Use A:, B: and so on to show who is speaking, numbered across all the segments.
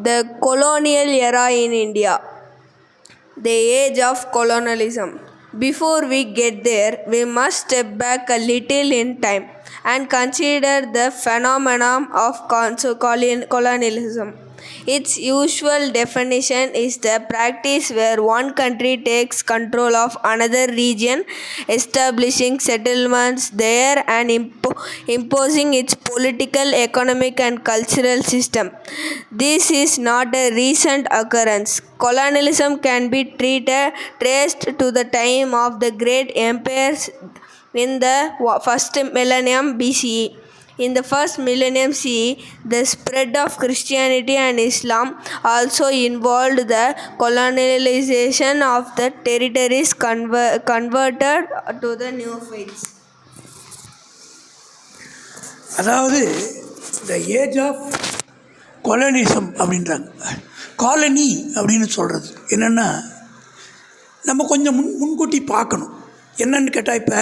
A: The colonial era in India. The age of colonialism. Before we get there, we must step back a little in time and consider the phenomenon of colonialism. Its usual definition is the practice where one country takes control of another region, establishing settlements there and imposing its political, economic, and cultural system. This is not a recent occurrence. Colonialism can be traced to the time of the great empires in the first millennium BCE. In the first millennium CE, the spread of Christianity and Islam also involved the colonialization of the territories converted to the new faiths.
B: அதாவது the age of கொலனிசம் அப்படின்றாங்க. Colony அப்படின்னு சொல்கிறது என்னென்னா, நம்ம கொஞ்சம் முன்கூட்டி பார்க்கணும். என்னன்னு கேட்டால், இப்போ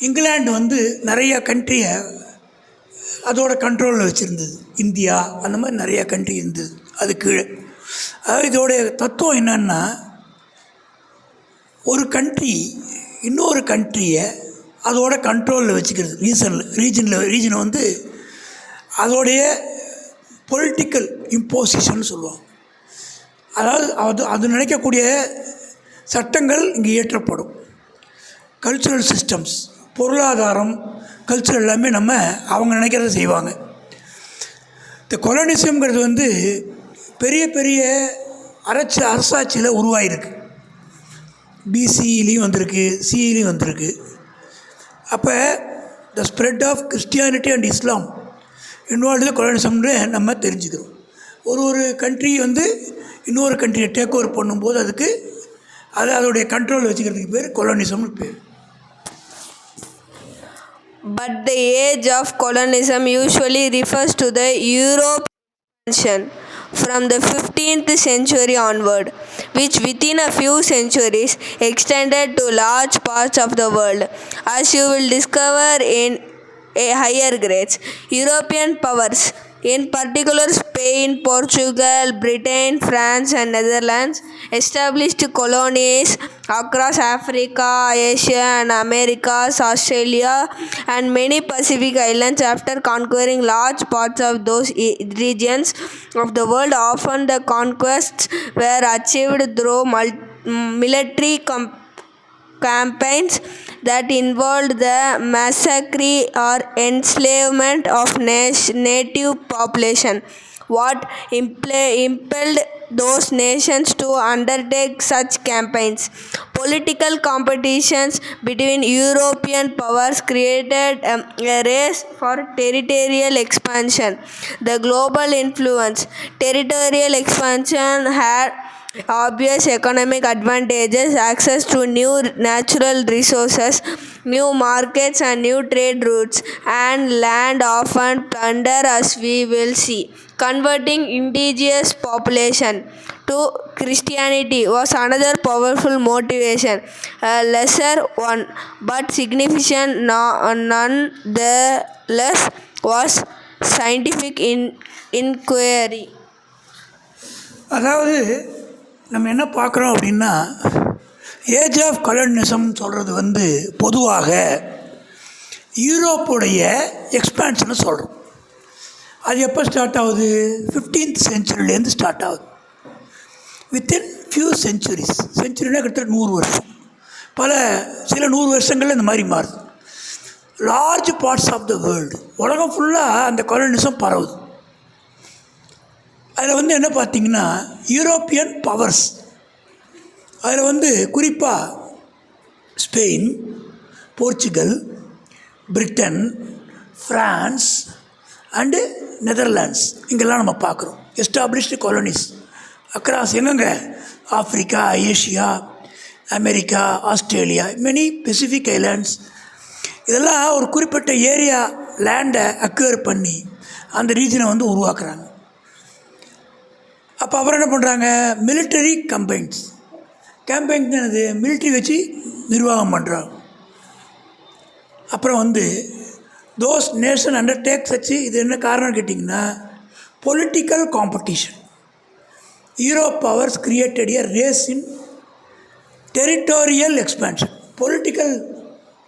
B: இங்கிலாந்து நிறையா கண்ட்ரியை அதோட கண்ட்ரோலில் வச்சுருந்தது. இந்தியா அந்த மாதிரி நிறையா கண்ட்ரி இருந்தது அது கீழே. அதாவது இதோடைய தத்துவம் என்னன்னா, ஒரு கண்ட்ரி இன்னொரு கண்ட்ரியை அதோட கண்ட்ரோலில் வச்சுக்கிறது. ரீஜனை அதோடைய பொலிட்டிக்கல் இம்போசிஷன் சொல்லுவாங்க. அதாவது அது நினைக்கக்கூடிய சட்டங்கள் இங்கே இயற்றப்படும். கல்ச்சுரல் சிஸ்டம்ஸ், பொருளாதாரம், கல்ச்சர் எல்லாமே அவங்க நினைக்கிறத செய்வாங்க. இந்த கொலனிசம்ங்கிறது பெரிய பெரிய அரசாட்சியில் உருவாகிருக்கு. பிசியிலையும் வந்திருக்கு, சியிலையும் வந்திருக்கு. அப்போ the spread of Christianity and Islam involved கொலனிசம்னு நம்ம தெரிஞ்சுக்கிறோம். ஒரு கண்ட்ரி இன்னொரு கண்ட்ரியை டேக் ஓவர் பண்ணும்போது அதுக்கு அதோடைய கண்ட்ரோலில் வச்சுக்கிறதுக்கு பேர் கொலனிசம்னு பேர்.
A: But the age of colonialism usually refers to the European expansion from the 15th century onward, which within a few centuries extended to large parts of the world. As you will discover in higher grades, European powers, in particular Spain, Portugal, Britain, France, and Netherlands, established colonies across Africa, Asia, and Americas, Australia, and many Pacific islands. After conquering large parts of those regions of the world, often the conquests were achieved through military campaigns that involved the massacre or enslavement of native population. What impelled those nations to undertake such campaigns? Political competitions between European powers created a race for territorial expansion. The global influence. Territorial expansion had obvious economic advantages: access to new natural resources, new markets, and new trade routes, and land often plunder, as we will see. Converting indigenous population to Christianity was another powerful motivation, a lesser one but significant nonetheless, was scientific inquiry.
B: அதாவது நம்ம என்ன பார்க்குறோம் அப்படின்னா, age of கொலனிசம் சொல்கிறது பொதுவாக யூரோப்புடைய எக்ஸ்பான்ஷனை சொல்கிறோம். அது எப்போ ஸ்டார்ட் ஆகுது? 15th செஞ்சுரியிலேருந்து ஸ்டார்ட் ஆகுது. வித்தின் ஃபியூ செஞ்சுரினா கிட்டத்தட்ட 100 வருஷம். சில 100 வருஷங்களில் இந்த மாதிரி மாறுது. Large parts of the world, உலகம் ஃபுல்லாக அந்த கொலனிசம் பரவுது. அதில் என்ன பார்த்திங்கன்னா, யூரோப்பியன் பவர்ஸ், அதில் குறிப்பாக Spain, Portugal, Britain, France and Netherlands, இங்கெல்லாம் நம்ம பார்க்குறோம் எஸ்டாப்ளிஷ்டு காலனிஸ் அக்ராஸ் எங்கெங்க? Africa, Asia, America, Australia, many Pacific islands. இதெல்லாம் ஒரு குறிப்பிட்ட ஏரியா லேண்டை அக்வயர் பண்ணி அந்த ரீஜனை உருவாக்குறாங்க. அப்போ அப்புறம் என்ன பண்ணுறாங்க? மிலிட்டரி கேம்பெயின்ஸ் என்னது? மிலிட்ரி வச்சு நிர்வாகம் பண்ணுறாங்க. அப்புறம் தோஸ் நேஷன் அண்டர்டேக்ஸ் வச்சு, இது என்ன காரணம்னு கேட்டிங்கன்னா, political competition. Europe powers created a race in territorial expansion. Political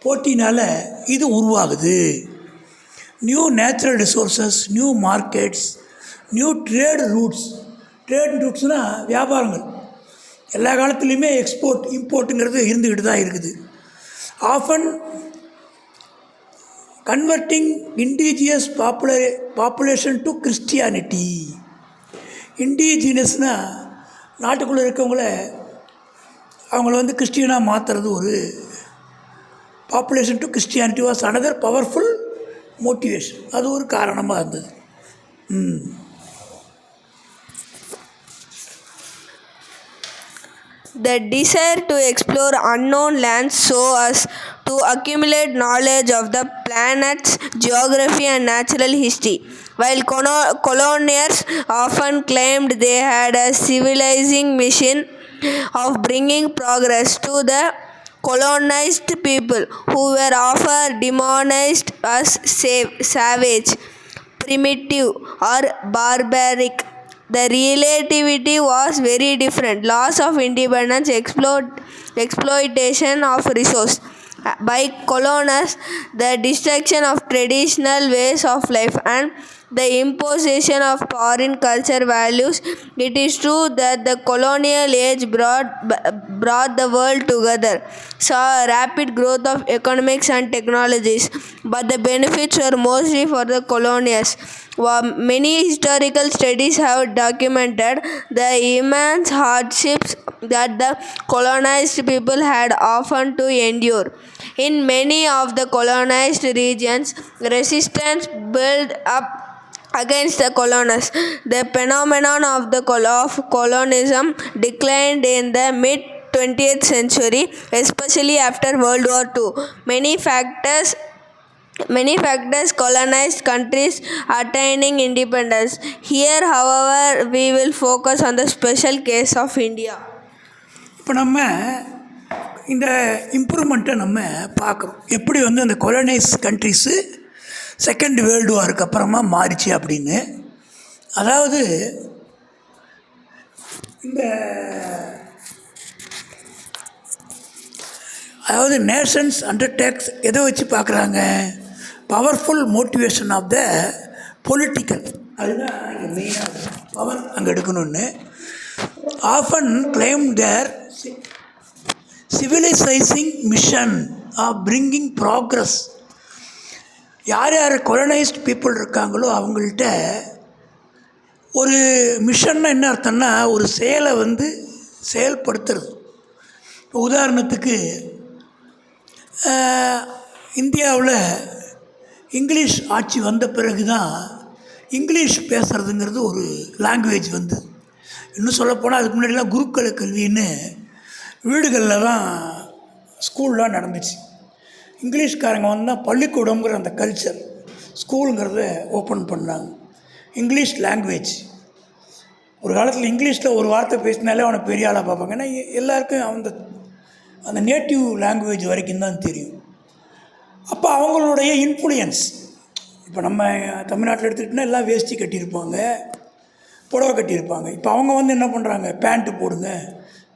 B: போட்டினால் இது உருவாகுது. New natural resources, new markets, new trade ரூட்ஸ்னால் வியாபாரங்கள். எல்லா காலத்துலேயுமே எக்ஸ்போர்ட் இம்போர்ட்டுங்கிறது இருந்துக்கிட்டு தான் இருக்குது. Often converting indigenous population to Christianity. இண்டிஜினஸ்னால் நாட்டுக்குள்ளே அவங்கள வந்து கிறிஸ்டியனாக மாற்றுறது ஒரு population to Christianity was another powerful motivation. அது ஒரு காரணமாக இருந்தது.
A: The desire to explore unknown lands so as to accumulate knowledge of the planet's geography and natural history. While colonials often claimed they had a civilizing mission of bringing progress to the colonized people, who were often demonized as savage, primitive, or barbaric, the relativity was very different. Loss of independence, exploitation of resource by colonists, the destruction of traditional ways of life, and the imposition of foreign culture values. It is true that the colonial age brought the world together, saw a rapid growth of economics and technologies, but the benefits were mostly for the colonials. Many historical studies have documented the immense hardships that the colonized people had often to endure. In many of the colonized regions, resistance built up against the colonists. The phenomenon of colonialism declined in the mid-20th century, especially after World War II. Many factors colonized countries attaining independence. Here, however, we will focus on the special case of India.
B: இப்போ நம்ம இந்த இம்ப்ரூவ்மெண்ட்டை நம்ம பார்க்குறோம். எப்படி வந்து அந்த colonise countries second world வாருக்கு அப்புறமா மாறிச்சு அப்படின்னு. அதாவது நேஷன்ஸ் அண்டர்டேக்ஸ் எதை வச்சு பார்க்குறாங்க? Powerful motivation of the political. அதுதான் இங்கே மெயினாக பவர் அங்கே எடுக்கணும்னு. Often claim their civilising mission of bringing progress. யார் கொலனைஸ்ட் பீப்புள் இருக்காங்களோ அவங்கள்ட்ட ஒரு மிஷன்னா என்ன அர்த்தம்னா ஒரு செயலை வந்து செயல்படுத்துறது. இப்போ உதாரணத்துக்கு இந்தியாவில் இங்கிலீஷ் ஆட்சி வந்த பிறகு தான் இங்கிலீஷ் பேசுகிறதுங்கிறது ஒரு லாங்குவேஜ் வந்து. இன்னும் சொல்லப்போனால் அதுக்கு முன்னாடிலாம் குருக்குல கல்வின்னு வீடுகளில் தான் ஸ்கூல்லாம் நடந்துச்சு. இங்கிலீஷ்காரங்க வந்தால் பள்ளிக்கூடங்கிற அந்த கல்ச்சர் ஸ்கூலுங்கிறத ஓப்பன் பண்ணாங்க. இங்கிலீஷ் லாங்குவேஜ் ஒரு காலத்தில் இங்கிலீஷில் ஒரு வார்த்தை பேசினாலே அவனை பெரிய ஆளாக பார்ப்பாங்க. ஏன்னா எல்லாருக்கும் அந்த நேட்டிவ் லாங்குவேஜ் வரைக்கும் தான் தெரியும். அப்போ அவங்களுடைய இன்ஃப்ளூயன்ஸ், இப்போ நம்ம தமிழ்நாட்டில் எடுத்துக்கிட்டோன்னா எல்லாம் வேஷ்டி கட்டியிருப்பாங்க, புடவை கட்டியிருப்பாங்க. இப்போ அவங்க வந்து என்ன பண்ணுறாங்க, பேண்ட்டு போடுங்க,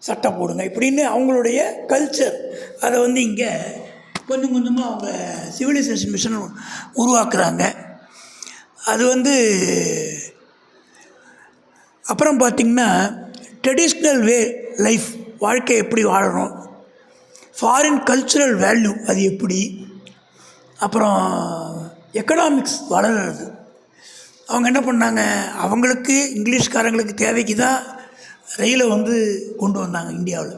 B: சட்டை போடுங்க இப்படின்னு அவங்களுடைய கல்ச்சர் அதை வந்து இங்கே கொஞ்சம் கொஞ்சமாக அவங்க சிவிலைசேஷன் மிஷன் உருவாக்குறாங்க. அது வந்து அப்புறம் பார்த்திங்கன்னா ட்ரெடிஷ்னல் வே லைஃப், வாழ்க்கை எப்படி வாழணும், ஃபாரின் கல்ச்சுரல் வேல்யூ அது எப்படி, அப்புறம் எக்கனாமிக்ஸ் வளர்கிறது. அவங்க என்ன பண்ணாங்க, அவங்களுக்கு இங்கிலீஷ்காரங்களுக்கு தேவைக்கு தான் ரயிலை வந்து கொண்டு வந்தாங்க இந்தியாவில்.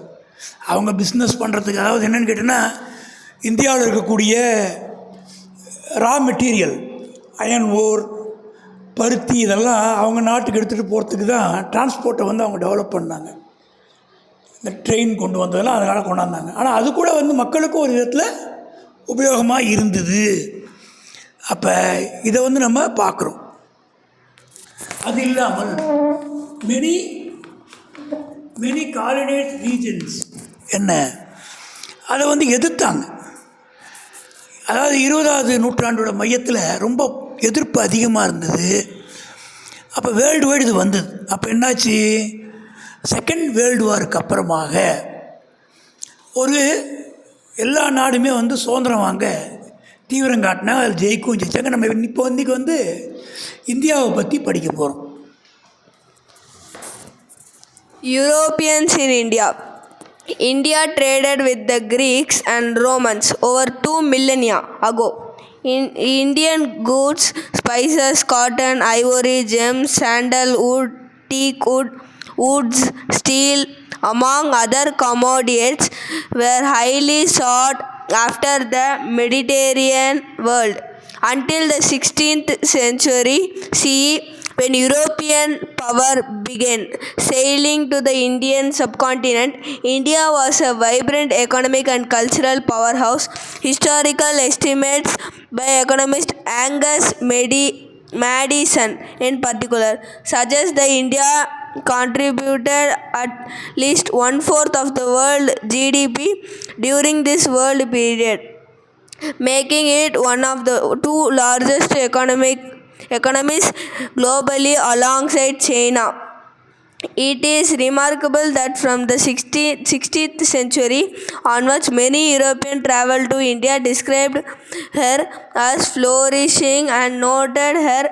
B: அவங்க பிஸ்னஸ் பண்ணுறதுக்கு, அதாவது என்னென்னு கேட்டிங்கன்னா இந்தியாவில் இருக்கக்கூடிய ரா மெட்டீரியல் அயன் ஓர், பருத்தி இதெல்லாம் அவங்க நாட்டுக்கு எடுத்துகிட்டு போகிறதுக்கு தான் டிரான்ஸ்போர்ட்டை வந்து அவங்க டெவலப் பண்ணாங்க. இந்த ட்ரெயின் கொண்டு வந்ததெல்லாம் அதனால் கொண்டாந்தாங்க. ஆனால் அது கூட வந்து மக்களுக்கும் ஒரு விதத்தில் உபயோகமாக இருந்தது. அப்போ இதை வந்து நம்ம பார்க்குறோம். அது இல்லாமல் மெனி காலனைஸ் ரீஜன்ஸ் என்ன அதை வந்து எதிர்த்தாங்க. அதாவது 20வது நூற்றாண்டோட மையத்தில் ரொம்ப எதிர்ப்பு அதிகமாக இருந்தது. அப்போ வேர்ல்டு வைடு இது வந்தது. அப்போ என்னாச்சு, செகண்ட் வேர்ல்டு வாருக்கு அப்புறமாக ஒரு எல்லா நாடுமே வந்து சுதந்திரம் வாங்க தீவிரம் காட்டினா அதில் ஜெயிச்சாங்க. நம்ம இப்போ இன்றைக்கி வந்து இந்தியாவை பற்றி படிக்க போகிறோம்.
A: Europeans in India. India traded with the Greeks and Romans over 2 millennia ago. Indian goods, spices, cotton, ivory, gems, sandalwood, teak wood, woods, steel, among other commodities, were highly sought after the Mediterranean world. Until the 16th century CE, when European power began sailing to the Indian subcontinent, India was a vibrant economic and cultural powerhouse. Historical estimates by economist Angus Madison in particular suggest that India contributed at least 1/4 of the world GDP during this world period, making it one of the two largest economies globally alongside China. It is remarkable that from the 16th century onwards, many Europeans traveled to India, described her as flourishing, and noted her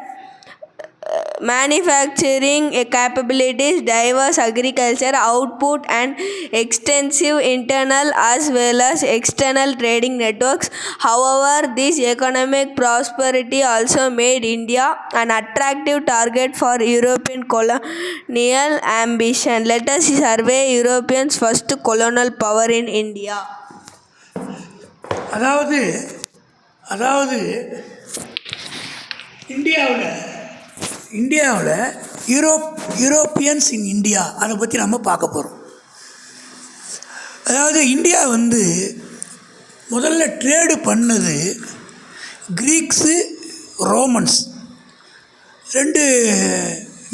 A: manufacturing capabilities, diverse agriculture output, and extensive internal as well as external trading networks. However, this economic prosperity also made India an attractive target for European colonial ambition. Let us survey Europeans' first colonial power in India.
B: அதாவது இந்தியாவில் Europeans in India அதை பற்றி நம்ம பார்க்க போகிறோம். அதாவது India வந்து முதல்ல ட்ரேடு பண்ணது கிரீக்ஸு, ரோமன்ஸ் 2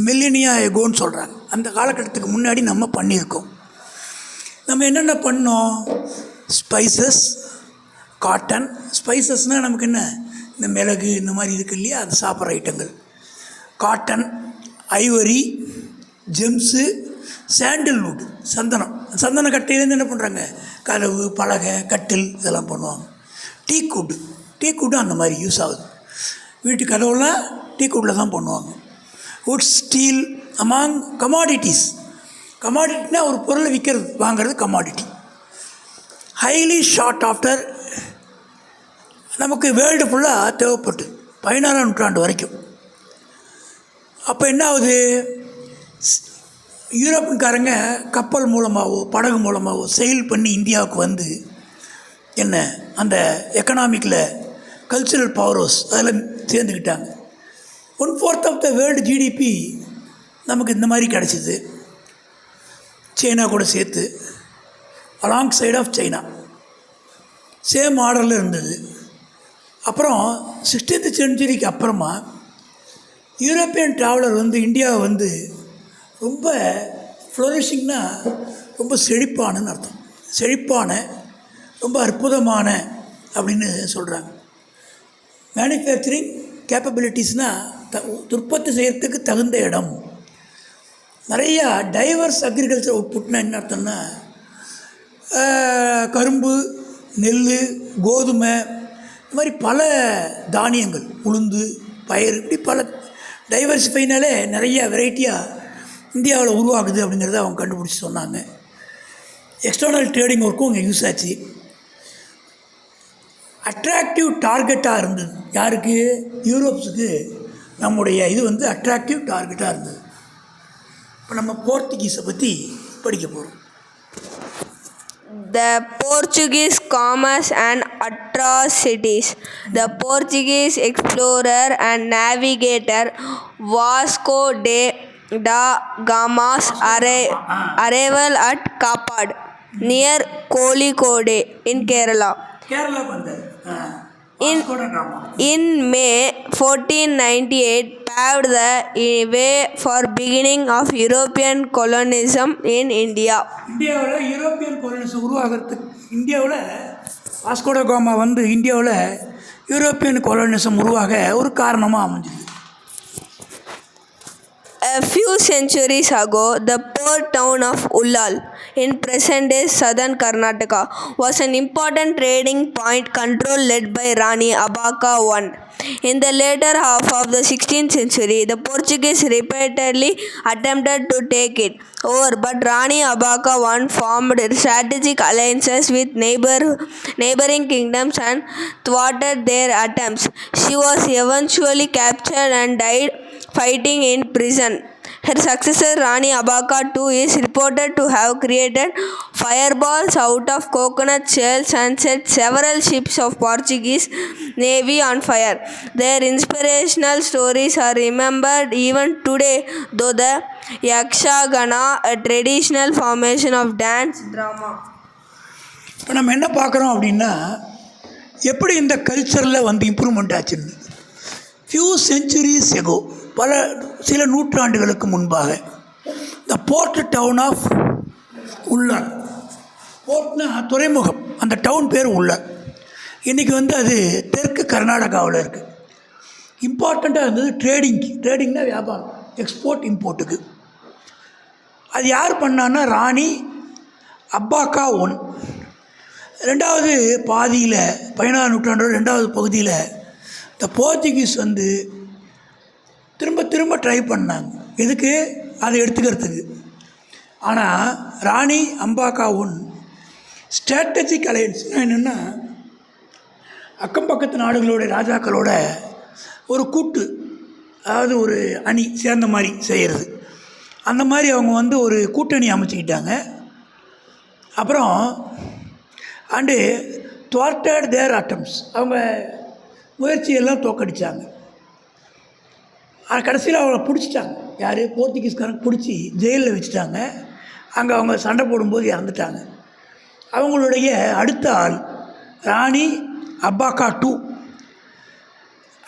B: மில்லினியா எகோன்னு சொல்கிறாங்க. அந்த காலகட்டத்துக்கு முன்னாடி நம்ம பண்ணியிருக்கோம். நம்ம என்னென்ன பண்ணோம், ஸ்பைசஸ், காட்டன். ஸ்பைசஸ்னால் நமக்கு என்ன, இந்த மிளகு இந்த மாதிரி இருக்கு இல்லையா, அது சாப்பிட்ற ஐட்டங்கள். காட்டன், ஐவரி, ஜெம்ஸு, சாண்டல்வுட், சந்தன கட்டையிலேருந்து என்ன பண்ணுறாங்க, கதவு, பலகை, கட்டில் இதெல்லாம் பண்ணுவாங்க. டீக்குட்டும் அந்த மாதிரி யூஸ் ஆகுது. வீட்டு கதவுலாம் டீக்குட்டில் தான் பண்ணுவாங்க. வுட், ஸ்டீல், அமாங் கமாடிட்டினா ஒரு பொருளை வாங்கிறது கமாடிட்டி. ஹைலி ஷார்ட் ஆஃப்டர் நமக்கு வேர்ல்டு ஃபுல்லாக தேவைப்பட்டு 16ஆம் நூற்றாண்டு வரைக்கும். அப்போ என்ன ஆகுது, யூரோப்பியன்காரங்க கப்பல் மூலமாகவோ படகு மூலமாகவோ செயில் பண்ணி இந்தியாவுக்கு வந்து என்ன அந்த எக்கனாமிக்கில் கல்ச்சுரல் பவர்ஸ் அதில் சேர்ந்துக்கிட்டாங்க. 1/4 ஆஃப் த வேர்ல்டு ஜிடிபி நமக்கு இந்த மாதிரி கிடச்சிது. சைனா கூட சேர்த்து alongside of China same ஆர்டரில் இருந்தது. அப்புறம் 16th சென்ச்சுரிக்கு அப்புறமா யூரோப்பியன் ட்ராவலர் வந்து இந்தியாவை வந்து ரொம்ப ஃப்ளோரிஷிங்னா ரொம்ப செழிப்பானன்னு அர்த்தம். செழிப்பான, ரொம்ப அற்புதமான அப்படின்னு சொல்கிறாங்க. மேனுஃபேக்சரிங் கேப்பபிலிட்டிஸ்னால் உற்பத்தி செய்கிறதுக்கு தகுந்த இடம். நிறையா டைவர்ஸ் அக்ரிகல்ச்சர் அவுட்புட்னா என்ன அர்த்தம்னா, கரும்பு, நெல், கோதுமை, இந்த மாதிரி பல தானியங்கள், உளுந்து, பயிர், இப்படி பல டைவர்சிஃபைனாலே நிறைய வெரைட்டியாக இந்தியாவில் உருவாகுது அப்படிங்கிறத அவங்க கண்டுபிடிச்சி சொன்னாங்க. எக்ஸ்டர்னல் ட்ரேடிங் ஒர்க்கும் இங்கே யூஸ் ஆச்சு. அட்ராக்டிவ் டார்கெட்டாக இருந்தது. யாருக்கு, யூரோப்ஸுக்கு நம்முடைய இது வந்து அட்ராக்டிவ் டார்கெட்டாக இருந்தது. இப்போ நம்ம போர்த்துகீஸை பற்றி படிக்க போகிறோம்.
A: The Portuguese commerce and atrocities. The Portuguese explorer and navigator Vasco da Gama's arrival at Kapad near Kozhikode in Kerala. In May 1498 paved the way for beginning of European colonialism in India.
B: இந்தியாவில் European கொலனிசம் உருவாகிறதுக்கு இந்தியாவில் வாஸ்கோ ட gamma வந்து இந்தியாவில் European கொலனிசம் உருவாக ஒரு காரணமாக அமைஞ்சுது.
A: A few centuries ago, the port town of Ullal in present-day southern Karnataka was an important trading point control led by Rani Abaka I. In the later half of the 16th century, the Portuguese repeatedly attempted to take it over, but Rani Abaka I formed strategic alliances with neighboring kingdoms and thwarted their attempts. She was eventually captured and died fighting in prison. Her successor Rani Abaka II is reported to have created fireballs out of coconut shells and set several ships of Portuguese navy on fire. Their inspirational stories are remembered even today, though the Yakshagana, a traditional formation of dance drama.
B: இப்போ நம்ம என்ன பார்க்குறோம் அப்படின்னா எப்படி இந்த கல்ச்சரில் வந்து improvement ஆச்சுன்னு. ஃபியூ செஞ்சுரிஸ் எகோ, சில நூற்றாண்டுகளுக்கு முன்பாக த போர்ட் டவுன் ஆஃப் உள்ளார், போர்ட்னா துறைமுகம், அந்த டவுன் பேர் உள்ளார். இன்றைக்கி வந்து அது தெற்கு கர்நாடகாவில் இருக்குது. இம்பார்ட்டண்ட்டாக இருந்தது ட்ரேடிங்னா வியாபாரம், எக்ஸ்போர்ட் இம்போர்ட்டுக்கு. அது யார் பண்ணான்னா ராணி அப்பாக்கா I. ரெண்டாவது பாதியில் 16ஆம் நூற்றாண்டோட ரெண்டாவது பகுதியில் இந்த போர்ச்சுகீஸ் வந்து திரும்ப ட்ரை பண்ணாங்க. எதுக்கு? அதை எடுத்துக்கிறதுக்கு. ஆனால் ராணி அம்பாக்கா I ஸ்ட்ராட்டஜிக் அலையன்ஸ்னால் என்னென்னா, அக்கம் பக்கத்து நாடுகளோட ராஜாக்களோட ஒரு கூட்டு, அதாவது ஒரு அணி சேர்ந்த மாதிரி செய்கிறது. அந்த மாதிரி அவங்க வந்து ஒரு கூட்டணி அமைச்சிக்கிட்டாங்க. அப்புறம் அண்டு thwarted their attempts, அவங்க முயற்சியெல்லாம் தோக்கடித்தாங்க. கடைசியில் அவங்கள பிடிச்சிட்டாங்க. யார்? போர்ச்சுகீஸ்காரங்க பிடிச்சி ஜெயிலில் வச்சுட்டாங்க. அங்கே அவங்க சண்டை போடும்போது இறந்துட்டாங்க. அவங்களுடைய அடுத்த ஆள் ராணி அப்பாக்கா II.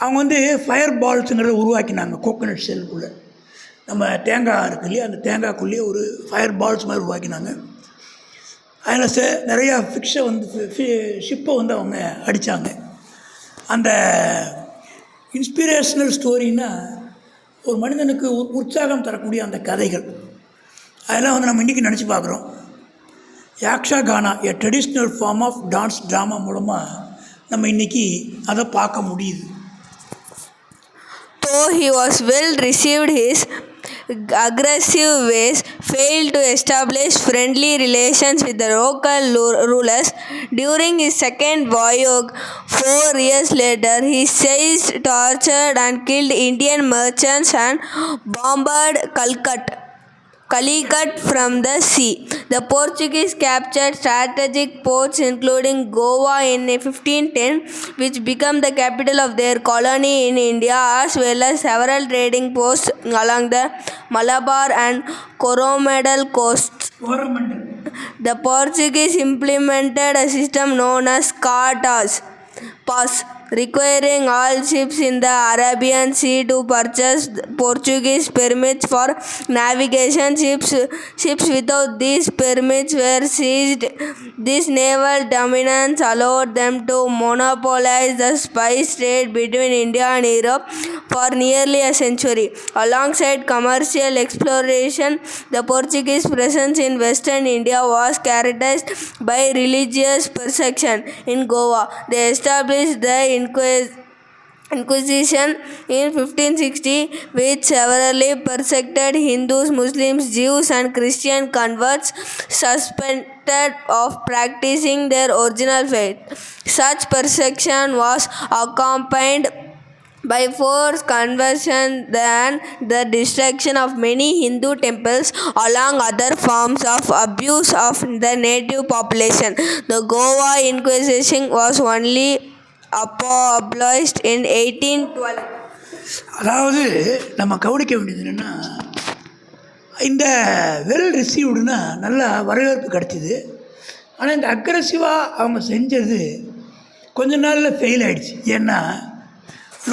B: அவங்க வந்து ஃபயர் பால்ஸுங்கிறத உருவாக்கினாங்க. கோகோனட் ஷெல்லுக்குள்ளே நம்ம தேங்காய் இருக்கு இல்லையா, அந்த தேங்காய்க்குள்ளேயே ஒரு ஃபயர் பால்ஸ் மாதிரி உருவாக்கினாங்க. அதில் நிறையா ஷிப்பை வந்து அவங்க அடித்தாங்க. அந்த இன்ஸ்பிரேஷ்னல் ஸ்டோரின்னா ஒரு மனிதனுக்கு உற்சாகம் தரக்கூடிய அந்த கதைகள், அதெல்லாம் வந்து நம்ம இன்றைக்கி நினச்சி பார்க்குறோம். Yakshagana, a traditional form of dance drama மூலமாக நம்ம இன்றைக்கி அதை பார்க்க முடியுது.
A: Though he was well received, his aggressive ways failed to establish friendly relations with the local rulers. During his second voyage 4 years later, he seized, tortured and killed Indian merchants and bombarded Calicut from the sea. The Portuguese captured strategic ports including Goa in 1510, which became the capital of their colony in India, as well as several trading posts along the Malabar and Coromandel coasts. The Portuguese implemented a system known as cartas pass, requiring all ships in the Arabian Sea to purchase Portuguese permits for navigation. Ships without these permits were seized. This naval dominance allowed them to monopolize the spice trade between India and Europe for nearly a century. Alongside commercial exploration, the Portuguese presence in western India was characterized by religious persecution. In Goa, they established the Inquisition in 1560, which severely persecuted Hindus, Muslims, Jews and Christian converts suspected of practicing their original faith. Such persecution was accompanied by forced conversion and the destruction of many Hindu temples, along other forms of abuse of the native population. The Goa Inquisition was only abolished in 1812.
B: அதாவது நம்ம கவனிக்க வேண்டியது என்னென்னா, இந்த well ரிசீவ்டுனா நல்லா வரவேற்பு கிடச்சிது. ஆனால் இந்த அக்ரெசிவாக அவங்க செஞ்சது கொஞ்ச நாளில் ஃபெயில் ஆகிடுச்சு. ஏன்னா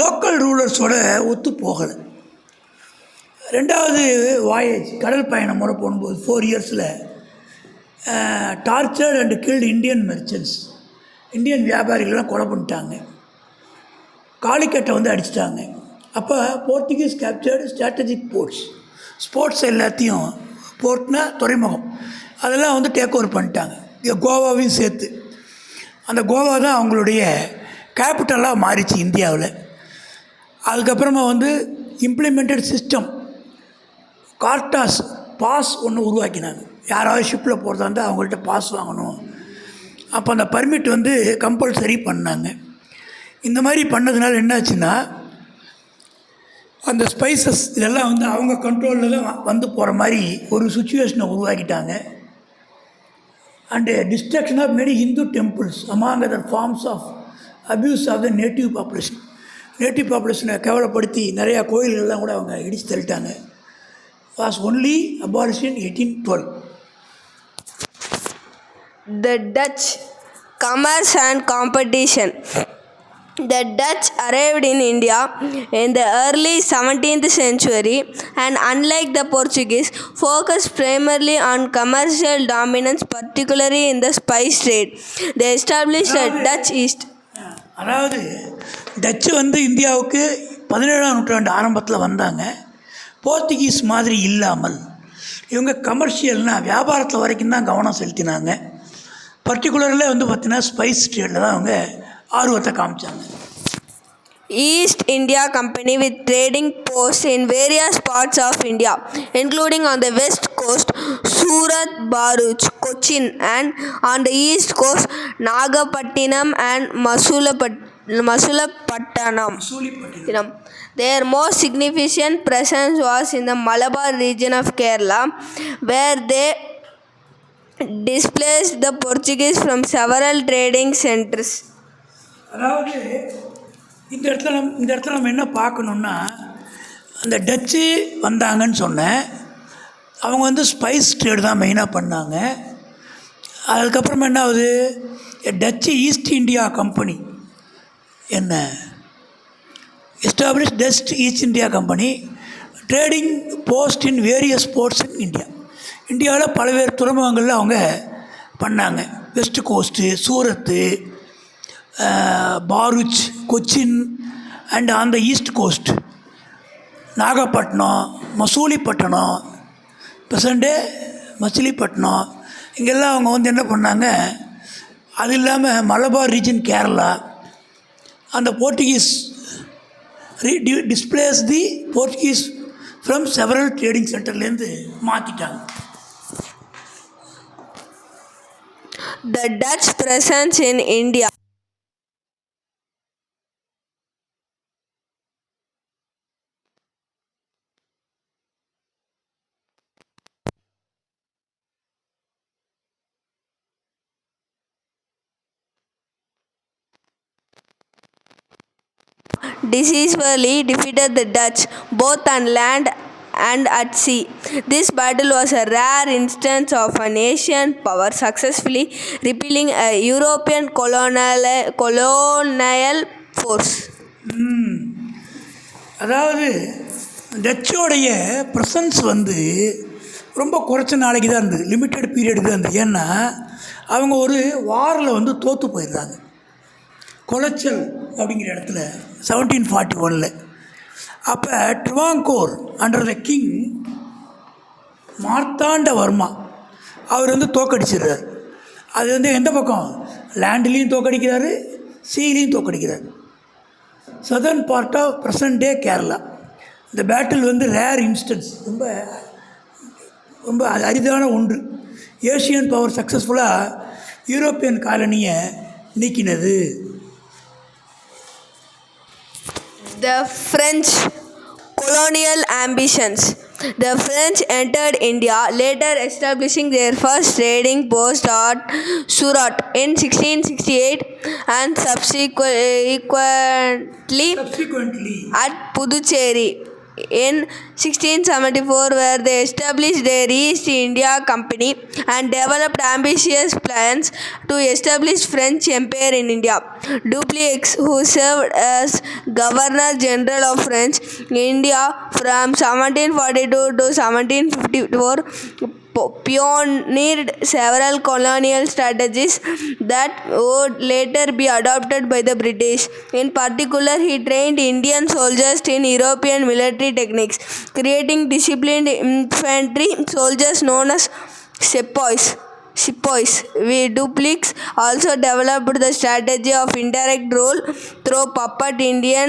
B: லோக்கல் ரூலர்ஸோட ஒத்து போகலை. ரெண்டாவது வாயேஜ், கடல் பயணம் முறை போகும்போது 4 இயர்ஸில் tortured and killed Indian merchants, Indian வியாபாரிகள்லாம் கொலை பண்ணிட்டாங்க. காலிக்கட்டை வந்து அடிச்சிட்டாங்க. அப்போ Portuguese captured strategic ports, sports எல்லாத்தையும், போர்ட்னா துறைமுகம், அதெல்லாம் வந்து டேக் ஓவர் பண்ணிட்டாங்க. இங்கே கோவாவையும் சேர்த்து. அந்த கோவா தான் அவங்களுடைய கேபிட்டலாக மாறிச்சு இந்தியாவில். அதுக்கப்புறமா வந்து இம்ப்ளிமெண்டட் சிஸ்டம் கார்டாஸ் பாஸ் ஒன்று உருவாக்கினாங்க. யாராவது ஷிப்பில் போகிறதா இருந்தால் அவங்கள்ட்ட பாஸ் வாங்கணும். அப்போ அந்த பர்மிட் வந்து கம்பல்சரி பண்ணாங்க. இந்த மாதிரி பண்ணதுனால என்னாச்சுன்னா, அந்த ஸ்பைசஸ் இதெல்லாம் வந்து அவங்க கண்ட்ரோலில் தான் வந்து போகிற மாதிரி ஒரு சுச்சுவேஷனை உருவாக்கிட்டாங்க. And destruction of many Hindu temples among other forms of abuse of the native population. Native பாப்புலேஷனை கேவலப்படுத்தி நிறையா கோயில்கள்லாம் கூட அவங்க இடித்து தள்ளிட்டாங்க. Was only abolition 1812.
A: The Dutch commerce and competition. The Dutch arrived in India in the early 17th century and, unlike the Portuguese, focused primarily on commercial dominance, particularly in the spice trade. They established a Dutch East.
B: அதாவது Dutch வந்து இந்தியாவுக்கு 17ஆம் நூற்றாண்டு ஆரம்பத்தில் வந்தாங்க. Portuguese மாதிரி இல்லாமல் இவங்க கமர்ஷியல்னால் வியாபாரத்தில் வரைக்கும் தான் கவனம் செலுத்தினாங்க. பர்டிகுலரில் வந்து பார்த்திங்கன்னா ஸ்பைஸ் ட்ரேடில் தான் அவங்க ஆர்வத்தை காமிச்சாங்க.
A: East India Company with trading posts in various parts of India, including on the west coast Surat, Bharuch, Cochin, and on the east coast Nagapattinam and Masulapattanam. Their most significant presence was in the Malabar region of Kerala, where they displaced the Portuguese from several trading centers.
B: அதாவது இந்த இடத்துல நம்ம என்ன பார்க்கணுன்னா, அந்த Dutch வந்தாங்கன்னு சொன்னேன். அவங்க வந்து ஸ்பைஸ் ட்ரேடு தான் மெயினாக பண்ணாங்க. அதுக்கப்புறமா என்ன ஆகுது, டச்சு ஈஸ்ட் இந்தியா கம்பெனி என்ன establish Dutch East India Company trading post in various ports in India. இந்தியாவில் பல்வேறு துறைமுகங்களில் அவங்க பண்ணாங்க. West coast, Surat, Bharuch, Cochin, and on the east coast Nagapattinam, Masulipatnam, present day Machilipatnam, இங்கெல்லாம் அவங்க வந்து என்ன பண்ணாங்க. அது இல்லாமல் மலபார் ரீஜன் கேரளா, அந்த Portuguese displace the Portuguese from several trading சென்டர்லேருந்து மாற்றிட்டாங்க.
A: The Dutch presence in India decisively defeated the Dutch, both on land and at sea. This battle was a rare instance of an Asian power successfully repelling a European colonial force.
B: அதாவது டச்சோடைய presence வந்து ரொம்ப குறைச்ச நாளைக்கு தான் இருந்தது, limited பீரியடுக்கு தான் இருந்தது. ஏன்னா அவங்க ஒரு வாரில் வந்து தோற்று போயிடுறாங்க. கொலைச்சல் அப்படிங்கிற இடத்துல 1741. அப்போ Travancore under the king Marthanda Varma அவர் வந்து தோக்கடிச்சிடுறார். அது வந்து எந்த பக்கம், லேண்ட்லேயும் தோக்கடிக்கிறாரு, சீலையும் தோக்கடிக்கிறார். Southern part of present day Kerala. இந்த பேட்டில் வந்து ரேர் இன்ஸ்டன்ஸ், ரொம்ப ரொம்ப அரிதான ஒன்று. ஏஷியன் பவர் சக்ஸஸ்ஃபுல்லாக யூரோப்பியன் காலனியை நீக்கினது.
A: The French colonial ambitions. The French entered India, later establishing their first trading post at Surat in 1668 and subsequently at Puducherry in 1674, where they established their East India Company and developed ambitious plans to establish French Empire in India. Dupleix, who served as Governor General of French India from 1742 to 1754, pioneered several colonial strategies that would later be adopted by the British. In particular, he trained Indian soldiers in European military techniques, creating disciplined infantry soldiers known as sepoys. Dupleix also developed the strategy of indirect rule through puppet Indian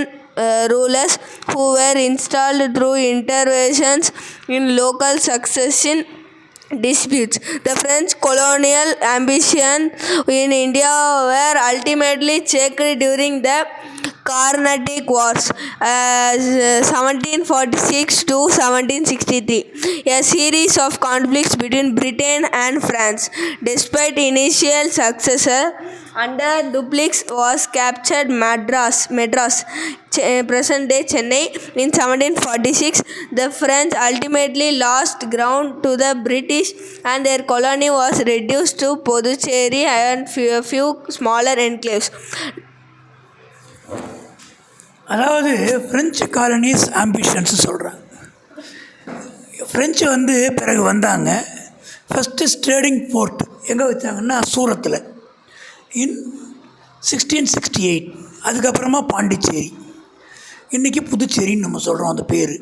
A: rulers who were installed through interventions in local succession disputes. The French colonial ambition in India were ultimately checked during the Carnatic Wars, 1746 to 1763, a series of conflicts between Britain and France. Despite initial success, under Dupleix was captured Madras, present-day Chennai, in 1746. The French ultimately lost ground to the British and their colony was reduced to Puducherry and a few smaller enclaves.
B: அதாவது French colonies ambitions சொல்கிறாங்க. French பிறகு வந்தாங்க. First trading board எங்கே வச்சாங்கன்னா சூரத்தில் இன் 1668. அதுக்கப்புறமா பாண்டிச்சேரி, இன்றைக்கி புதுச்சேரின்னு நம்ம சொல்கிறோம் அந்த பேர்.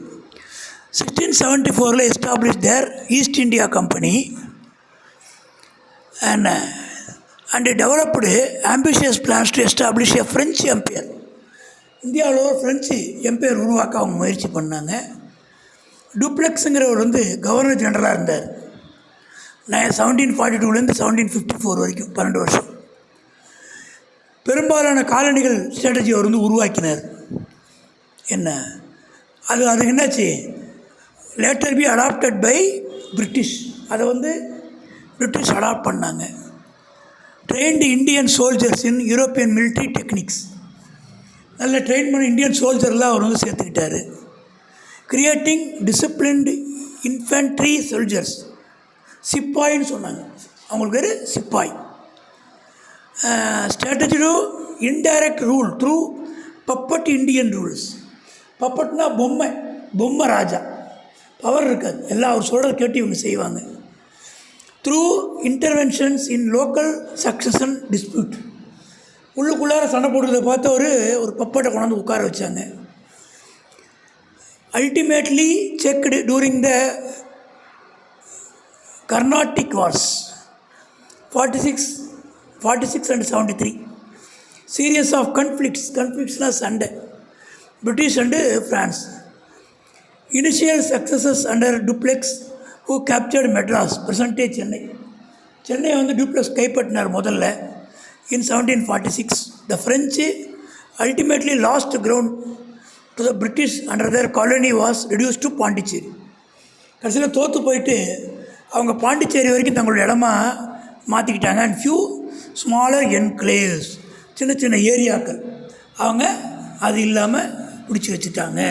B: 1674 establish their East India company and developed ambitious plans to establish a French empire. இந்தியாவில் ஒரு ஃப்ரெஞ்சு எம்பையர் உருவாக்க அவங்க முயற்சி பண்ணாங்க. டூப்ளெக்ஸுங்கிறவர் கவர்னர் ஜெனரலாக இருந்தார். 1742 1754 வரைக்கும் 12 வருஷம். பெரும்பாலான காலனிகள் ஸ்ட்ராட்டஜி அவர் உருவாக்கினார். என்ன அது என்னாச்சு, later be adopted by British. அதை பிரிட்டிஷ் அடாப்ட் பண்ணாங்க. Trained Indian soldiers in European military techniques. நல்ல ட்ரெயின் பண்ண இந்தியன் சோல்ஜர்லாம் அவர் சேர்த்துக்கிட்டார். கிரியேட்டிங் டிசிப்ளின்டு இன்ஃபென்ட்ரி சோல்ஜர்ஸ், சிப்பாயின்னு சொன்னாங்க. அவங்களுக்கு பேர் சிப்பாய். Strategy to indirect rule through puppet Indian rules. பப்பட்னா பொம்மை ராஜா, பவர் இருக்காது, எல்லாம் அவர் சொல்கிறத கேட்டு இவங்க செய்வாங்க. Through interventions in local succession dispute. உள்ளுக்குள்ளார சண்டை போடுறதை பார்த்து ஒரு பப்பட்டை கொண்டாந்து உட்கார வச்சாங்க. Ultimately checked during the Carnatic wars 46 and 73. Series of கன்ஃப்ளிக்ட்ஸ்னால் சண்டை, British and France. Initial successes under Dupleix who captured Madras, present day Chennai. சென்னையை டூப்ளெக்ஸ் கைப்பற்றினார் முதல்ல. In 1746, the French ultimately lost ground to the British under their colony was reduced to Pondicherry. கடைசியில் தோற்று போயிட்டு அவங்க பாண்டிச்சேரி வரைக்கும் தங்களோட இடமா மாற்றிக்கிட்டாங்க. அண்ட் ஃபியூ ஸ்மாலர் என்க்ளேவ்ஸ், சின்ன சின்ன ஏரியாக்கள் அவங்க அது இல்லாமல் பிடிச்சி வச்சுட்டாங்க.